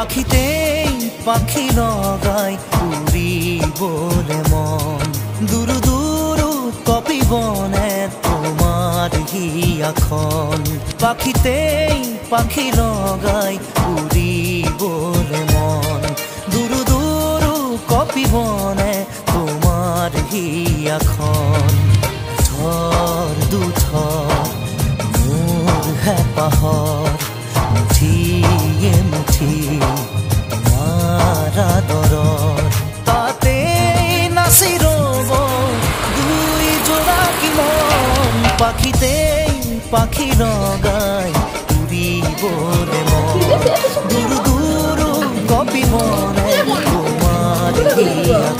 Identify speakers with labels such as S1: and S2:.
S1: পাখিতেই পাখি লগাই উড়িবলে মন দুরু দুরু কপিবনে তোমার হিয়াখন পাখিতেই পাখি লগাই উড়িবলে মন দুরু দুরু কপিবনে তোমার হিয়াখন থর দুথর মোৰ হেঁপাহৰ মুঠিয়ে মুঠি তোমাৰ আদৰৰ তাতে নাচি ৰ'ব দুই জোড়াকি মন পাখিতেই পাখি লগাই উৰিবলে মন দুৰু দুৰু কপিবনে তোমাৰ হিয়াখন